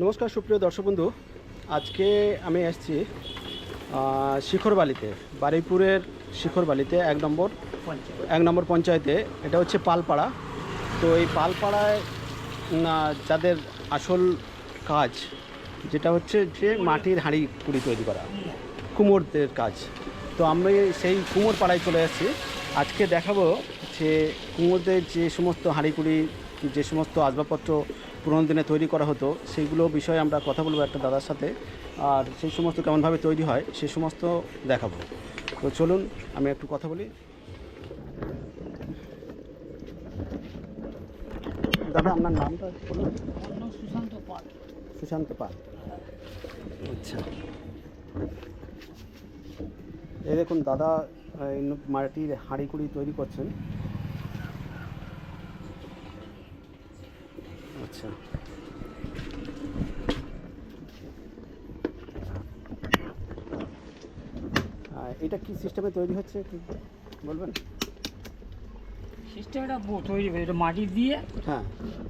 নমস্কার সুপ্রিয় দর্শক বন্ধু, আজকে আমি এসেছি শিখরবালিতে, বারুইপুরের শিখরবালিতে এক নম্বর পঞ্চায়েতে। এটা হচ্ছে পালপাড়া। তো এই পালপাড়ায় যাদের আসল কাজ যেটা হচ্ছে যে মাটির হাঁড়ি কুড়ি তৈরি করা, কুমোরদের কাজ। তো আমি সেই কুমোর পাড়ায় চলে এসেছি। আজকে দেখাবো যে কুমোরদের যে সমস্ত হাঁড়ি কুড়ি, যে সমস্ত আসবাবপত্র পুরোনো দিনে তৈরি করা হতো, সেইগুলো বিষয়ে আমরা কথা বলবো একটা দাদার সাথে। আর সেই সমস্ত কেমনভাবে তৈরি হয় সেই সমস্ত দেখাবো। তো চলুন আমি একটু কথা বলি। দাদা, আপনার নামটা বলুন। সুশান্ত পাল। সুশান্ত পাল, আচ্ছা। এই দেখুন দাদা মাটির হাঁড়ি কুড়ি তৈরি করছেন। আচ্ছা, এটা কি সিস্টেমে তৈরি হচ্ছে একটু বলবেন? সিস্টেমটা তৈরি করে এটা মাটি দিয়ে হ্যাঁ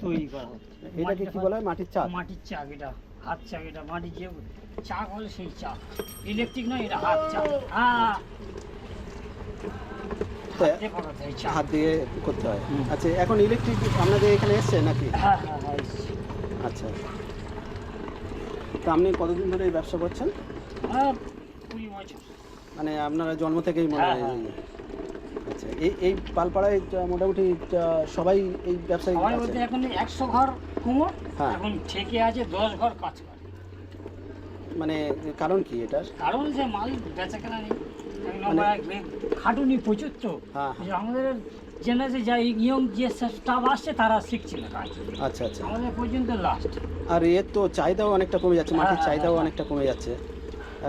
তৈরি করা হচ্ছে। এটাকে কি বলা হয়? মাটির চাক। মাটির চাক, এটা হাত চাক। এটা মাটির যে চাক হলে সেই চাক, ইলেকট্রিক নয়, এটা হাত চাক। হ্যাঁ, হাত দিয়ে করতে হয়। আচ্ছা, এখন ইলেকট্রিক আপনাদের এখানে এসছে নাকি? হ্যাঁ হ্যাঁ হ্যাঁ। আচ্ছা, তো আপনি কতদিন ধরে এই ব্যবসা করছেন? 20 বছর। মানে আপনারা জন্ম থেকেই মনে হয়? হ্যাঁ। আচ্ছা, এই পালপাড়ায় মোটামুটি সবাই এই ব্যবসায় সবাই বলতে এখন 100 ঘর কুমোর, হ্যাঁ, এখন ঠেকে আছে 10 ঘর কাজ করে। মানে কারণ কি এটার? কারণ যে মাল বেচা কেনা নেই, খাটুনি প্রচুর। তো হ্যাঁ, আমাদের জেনারেশন যা ইয়ং যে স্টাফ আসছে তারা শিখছে না কাজ। আচ্ছা আচ্ছা, আমাদের পর্যন্ত লাস্ট। আর এর তো চাহিদাও অনেকটা কমে যাচ্ছে, মাটির হ্যাঁ, চাহিদাও হ্যাঁ। অনেকটা কমে যাচ্ছে।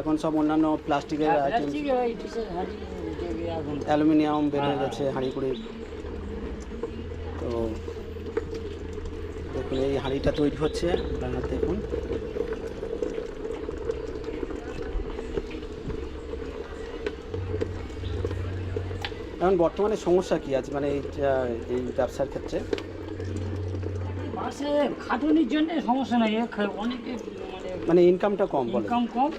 এখন সব অন্যান্য প্লাস্টিকের আইটেম, অ্যালুমিনিয়াম বের হয়ে গেছে হাঁড়ি কুড়ি। তো দেখুন এই হাঁড়িটা তৈরি হচ্ছে, আপনারা দেখুন। এখন বর্তমানে সমস্যা কি আছে মানে এই ব্যবসার ক্ষেত্রে? মাসে খাটুনির জন্য সমস্যা নাই, অনেকে মানে ইনকামটা কম, বলে ইনকাম কম।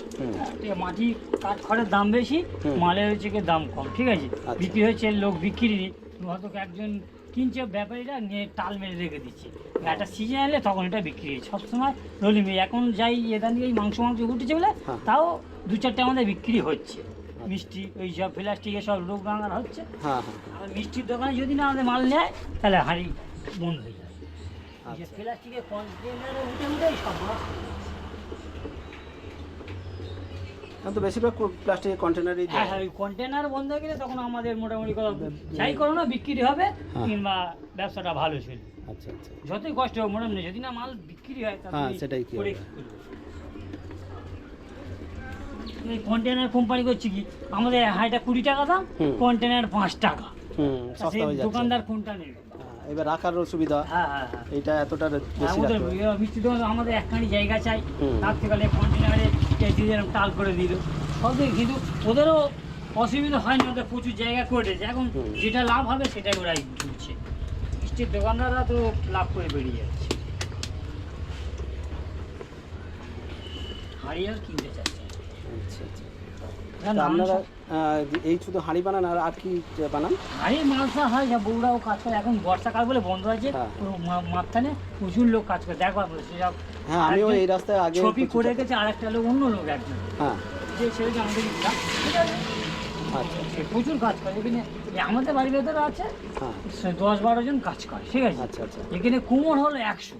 মাটি কাঠ খড়ের দাম বেশি, মালের হচ্ছে কি দাম কম। ঠিক আছে, বিক্রি হচ্ছে, লোক বিক্রি নেই, হয়তো একজন কিনছে, ব্যাপারীরা নিয়ে টাল মেরে রেখে দিচ্ছে। একটা সিজন এলে তখন এটা বিক্রি হয়। সবসময় রোলি মেয়ে এখন যাই এখান থেকে মাংস উঠেছে বলে তাও 2-4টা আমাদের বিক্রি হচ্ছে। মিষ্টি ওই সব প্লাস্টিকের সব রোগ রাঙার হচ্ছে। হ্যাঁ, আর মিষ্টির দোকানে যদি না আমাদের মাল নেয় তাহলে হাঁড়ি বন্ধ হয়ে যায়। প্লাস্টিকের কন্টেনারে উঠে সব তো বেশিরভাগ প্লাস্টিকের কন্টেনারই। হ্যাঁ হ্যাঁ, ওই কন্টেনার বন্ধ হয়ে গেলে তখন আমাদের মোটামুটি যাই করো না বিক্রি হবে, কিংবা ব্যবসাটা ভালো চলবে। আচ্ছা আচ্ছা, যতই কষ্ট হোক মোটামুটি যদি না মাল বিক্রি হয় হ্যাঁ সেটাই কি হবে। এই কন্টেনার কোম্পানি করছে কি, আমাদের হাঁড়িটা 20 টাকা দাম, কন্টেনার 5 টাকা। সস্তা হয়ে যাচ্ছে। দোকানদার কোনটা নেবে? এবার রাখার অসুবিধা। হ্যাঁ হ্যাঁ হ্যাঁ, এটা এতটা বেশি আমাদের মিষ্টি দোকান আমাদের একখানি জায়গা চাই, তার থেকে কন্টেনারে টাল করে দিল সব দিকে। কিন্তু ওদেরও অসুবিধা হয়নি, ওদের প্রচুর জায়গা করেছে। এখন যেটা লাভ হবে সেটাই ওরাই ঢুকছে। মিষ্টির দোকানদাররা তো লাভ করে বেরিয়ে যাচ্ছে, হাঁড়ি আর কিনতে চাচ্ছে। আচ্ছা আচ্ছা, আপনারা এই শুধু হাঁড়ি বানান আর কি বানান? হাঁড়ি মালসা হয়, যা বউরাও কাজ করে। এখন বর্ষাকাল বলে বন্ধ আছে, মাঝখানে প্রচুর লোক কাজ করে। দেখবার বলে সেসব। হ্যাঁ, আমিও এই রাস্তায় আগে ছবি করে গেছে, আরেকটা লোক, অন্য লোক একজন। হ্যাঁ, যে ছেলেকে আমাদের ঠিক আছে, আচ্ছা, সে প্রচুর কাজ করে। এখানে আমাদের বাড়ির ভেতরে আছে 10-12 জন কাজ করে। ঠিক আছে, আচ্ছা আচ্ছা, এখানে কুমোর হলো 100,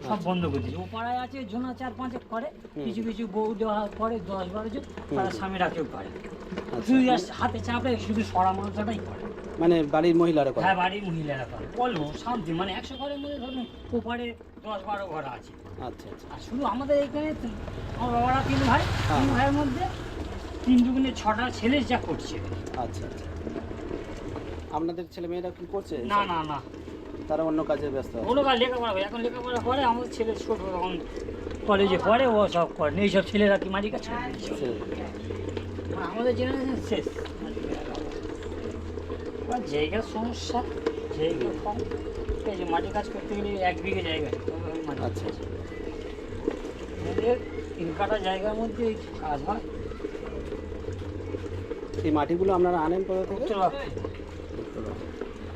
সব বন্ধ করে দিচ্ছে। ও পাড়ায় আছে জোনা 4-5 করে, কিছু কিছু বউ দেওয়া করে 10-12 জন, তারা স্বামীরা কেউ করে। শুধু হাতে চাপে শুধু সরা মাংসটাই করে, মানে বাড়ির মহিলারা করে? হ্যাঁ, বাড়ির মহিলারা করে। অল্প শান্তি, মানে 100 ঘরের মধ্যে ধরুন ওপারে 10-12 ঘর আছে। আচ্ছা আচ্ছা, আর শুধু আমাদের এখানে আমার বাবারা 3 ভাই, 3 ভাইয়ের মধ্যে 3 দুগুণে 6টা ছেলে যা করছে। আচ্ছা আচ্ছা, আপনাদের ছেলে মেয়েরা কি করছে? না না না, তারা অন্য কাজে ব্যস্ত। ওগুলো লেখাপড়া করে, এখন লেখাপড়া করে। আমাদের ছেলে ছোট, এখন কলেজে পড়ে, ও সব করে। এইসব ছেলেরা কি মাটি কাজ করে? আমাদের জেনারেশন শেষ। জায়গার সমস্যা, জায়গা কম। এই যে মাটি কাজ করতে গেলে 1 বিঘে জায়গা। আচ্ছা, এদের 3 কাঠা জায়গার মধ্যে এই কাজ হয়। এই মাটিগুলো আপনারা আনেন কোথা থেকে? উত্তরবঙ্গ।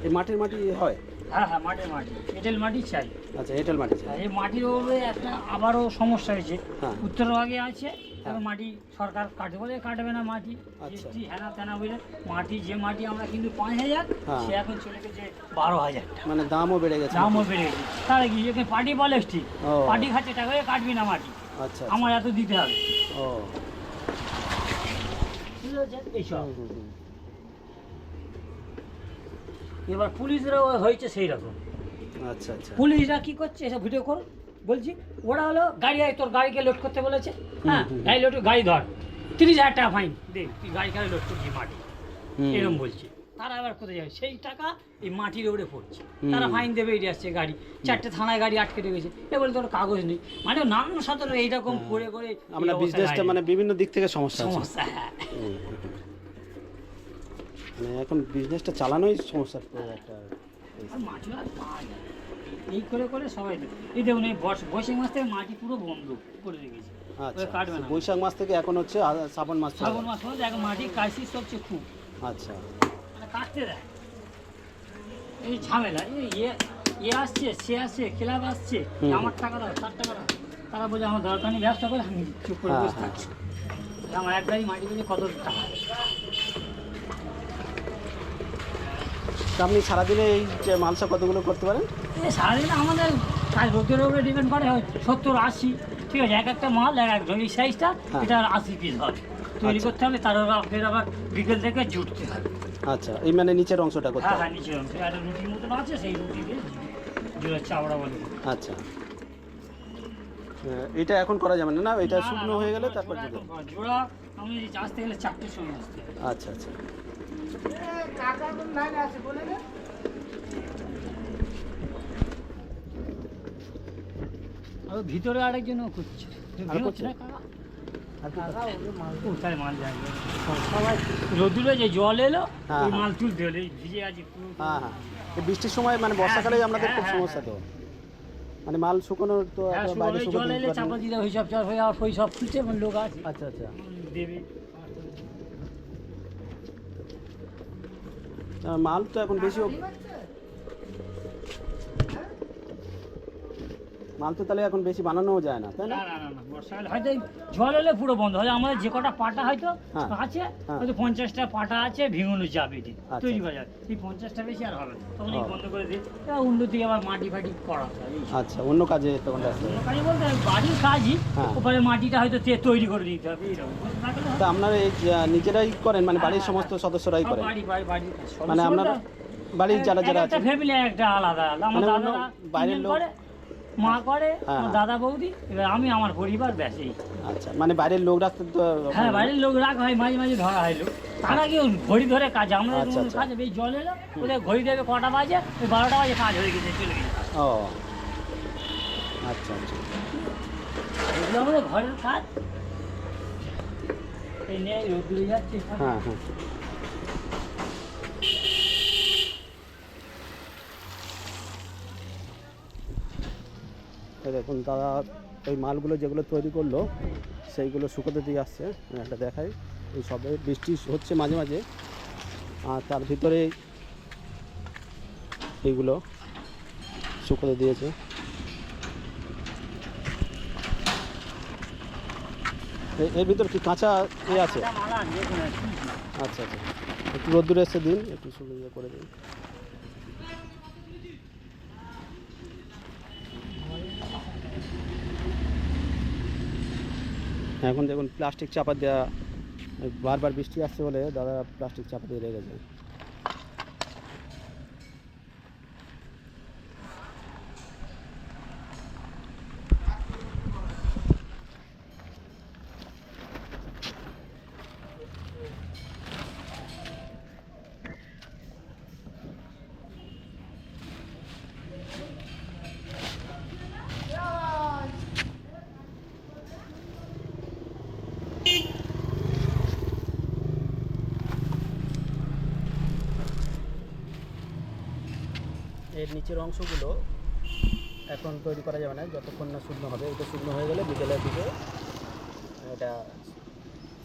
এই মাটির মাটি হয়? হ্যাঁ হ্যাঁ, মাটির মাটি, এঁটেল মাটি চাই। আচ্ছা, এঁটেল মাটি চাই। আর এই মাটির ওপরে একটা আবারও সমস্যা হয়েছে। হ্যাঁ। উত্তরভাগে আছে, তবে মাটি সরকার কাটবে বলে কাটবে না মাটি, আচ্ছা। জিএসটি হ্যানা ত্যানা বলে মাটি, যে মাটি আমরা কিন্তু 5,000, হ্যাঁ। সে এখন চলে গেছে 12,000 টাকা। মানে দামও বেড়ে গেছে? দামও বেড়ে গেছে। তাহলে কি এখানে পার্টি পলিস্টিক, ও। পার্টি খাচ্ছে টাকা করে কাটবি না মাটি, আচ্ছা, আমার এত দিতে হবে। ও। বুঝতে পারছেন এইসব। হুম, হুম, হুম। এবার পুলিশরাও হয়েছে সেই রকম। আচ্ছা আচ্ছা। পুলিশরা কি করছে, এসব ভিডিও কর বলছি, ওরা হলো গাড়ি আয়, তোর গাড়িকে লোড করতে বলেছে, হ্যাঁ গাড়ি লোড, গাড়ি ধর, 30,000 টাকা ফাইন দে, তুই গাড়ি কারে লোড করছিস মাটি, এরকম বলছে। তারা আবার কোথায় যাবে, সেই টাকা এই মাটির ওপরে পড়ছে, তারা ফাইন দেবে, এটি আসছে গাড়ি, 4টে থানায় গাড়ি আটকে রেখেছে, এ বলে তোর কাগজ নেই, মানে নানান সতেরো এইরকম করে করে আমরা বিজনেসটা মানে বিভিন্ন দিক থেকে সমস্যা আছে। সমস্যা। হ্যাঁ, মানে এখন বিজনেসটা চালানোই সমস্যার একটা। আর মাটি আর পাওয়া যায় না। এই করে করে সবাই এই দেখুন, এই বৈশাখ মাস থেকে মাটি পুরো বন্ধ করে রেখেছে, আচ্ছা, কাটবে না। বৈশাখ মাস থেকে এখন হচ্ছে শ্রাবণ মাস থেকে। শ্রাবণ মাস হলে এখন মাটির ক্রাইসিস হচ্ছে খুব, আচ্ছা। মানে কাটতে দেয়, এই ঝামেলা, এ আসছে, সে আসছে, ক্লাব আসছে, আমার টাকা দাও, 60 টাকা দাও, তারা বলে আমার দরকার নেই, ব্যবসা করে আমি চুপ করে হ্যাঁ, বসে থাকছি। আমার এক গাড়ি মাটি কিনে কত টাকা। তা আপনি সারাদিনে এই যে মালসা কতগুলো করতে পারেন? এই সারাদিন আমাদের কাজ রোদের উপরে ডিপেন্ড করে, হয় 70-80, ঠিক আছে, এক একটা মাল এক এক এই সাইজটা, হ্যাঁ। এটা 80 পিস হয়, তৈরি আচ্ছা। করতে হবে, তার ফের আবার বিকেল থেকে জুটতে হবে। আচ্ছা, এই মানে নিচের অংশটা করতে হ্যাঁ হবে? হ্যাঁ, নিচে অংশ একটা রুটির মতন আছে, সেই রুটি দিয়ে জোড়া চাওড়া বলে। আচ্ছা। এটা এখন করা যাবে না, না এটা না, না, শুকনো না, হয়ে গেলে জোড়া তারপর এখন দিতে হবে? করা। জোড়া আমি আসতে গেলে 4টের সময় আসতে হবে। আচ্ছা আচ্ছা। আর ভিতরে আরেকজনও করছে, আর করছে? না কাকা? আর কি করতে- কোথায় মাল যাবে, সবাই রোদুরে যে জল এলো, হ্যাঁ, ওই হ্যাঁ। মাল তুলতে হলে এই ভিজে আছে পুরো। হ্যাঁ হ্যাঁ, এই বৃষ্টির সময় মানে বর্ষাকালেই আপনাদের খুব হ্যাঁ, সমস্যা তো, মানে মাল শুকানোর তো হ্যাঁ, একেবারে বাইরে ওই শুকাতে জল এলে পারেন না। চাপা দিলে ওই সব চাষ হয়ে যাওয়ার ওই সব খুলছে, এবং লোক আছে আচ্ছা আচ্ছা। দেবে। মাল তো এখন বেশি মাল তো তাহলে এখন বেশি বানানোও যায় না, তাই না? না না না না, বর্ষাকালে হয়তো এই জল এলে পুরো বন্ধ হয়। আমাদের যে কটা পাটা হয়তো হ্যাঁ, আছে, হ্যাঁ। হয়তো 50টা পাটা আছে, ভেঙে যাবে এটি আচ্ছা, তৈরি আচ্ছা। বাজার, এই 50টা বেশি আর হবে না, তখন এই ও। বন্ধ করে দিই, এবার উন্নতি আবার মাটি ফাটি করা হয়। এই সব। আচ্ছা, অন্য কাজে তখন ব্যস্ত। অন্য কাজে বলতে বাড়ির কাজই, হ্যাঁ। ওপরে মাটিটা হয়তো তৈরি করে দিতে হবে, এইরকম বসে থাকলে হবে তা না। আপনারা এই নিজেরাই করেন, মানে বাড়ির সমস্ত সদস্যরাই সব করেন? বাড়ির কাজ। মানে সদস্য আপনারা বলতে বাড়ির যারা যারা একটা আছে? ফ্যামিলি একটা আলাদা আলাদা, আমার মানে অন্য দাদারা বাইরের তিনজন লোক? করে, মা করে, হ্যাঁ, আমার হ্যাঁ। দাদা বৌদি, এবার আমি, আমার পরিবার, ব্যাস এই। আচ্ছা, মানে বাইরের লোক রাখতে তো হ্যাঁ, বাইরের লোক রাখা হয়, মাঝে মাঝে ধরা হয় লোক, তারা কি ঘড়ি ধরে কাজ, আমরা আচ্ছা, আচ্ছা। কাজ এই জল এলো, ওদের ঘড়ি দেবে কটা বাজে, ওই 12টা বাজে কাজ হয়ে গেছে, চলে গেছে। ও আচ্ছা আচ্ছা। এগুলো আমাদের ঘরের কাজ। এই নিয়ে রোদ্দুরে যাচ্ছে। হ্যাঁ হ্যাঁ। এই দেখুন দাদা ওই মালগুলো যেগুলো তৈরি করলো সেইগুলো শুকোতে দিয়ে আসছে, একটা দেখাই। এই সবে বৃষ্টি হচ্ছে মাঝে মাঝে, আর তার ভিতরে এইগুলো শুকোতে দিয়েছে। এর ভিতর কি কাঁচা আছে? মালা দেখুন, আচ্ছা আচ্ছা, একটু রোদ্দুরে এসে দিন, একটু শুকিয়ে করে দিন। এখন দেখুন প্লাস্টিক চাপা দেওয়া, বারবার বৃষ্টি আসছে বলে দাদা প্লাস্টিক চাপা দিয়ে রেখেছে। এর নিচের অংশগুলো এখন তৈরি করা যাবে না, যতক্ষণ না শুকনো হবে। এটা শুকনো হয়ে গেলে বিকেলের দিকে এটা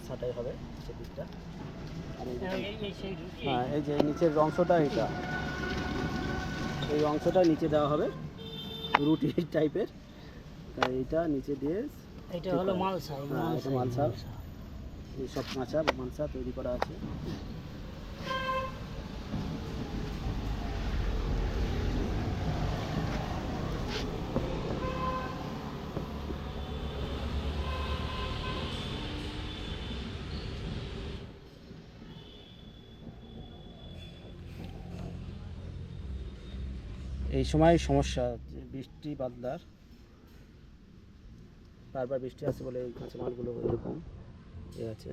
ছাঁটাই হবে সেদিকটা। আর এই যে- এই সেই রুটি হ্যাঁ, এই যে নিচের অংশটা, এটা এই অংশটা নিচে দেওয়া হবে রুটি টাইপের, তাই এইটা নিচে দিয়ে এটা হলো মালসা হ্যাঁ, এটা মালসা। এই সব মালসা তৈরি করা আছে। এই সময় সমস্যা যে বৃষ্টি বাদলার, বারবার বৃষ্টি আসে বলে এই কাঁচামালগুলো এরকম আছে।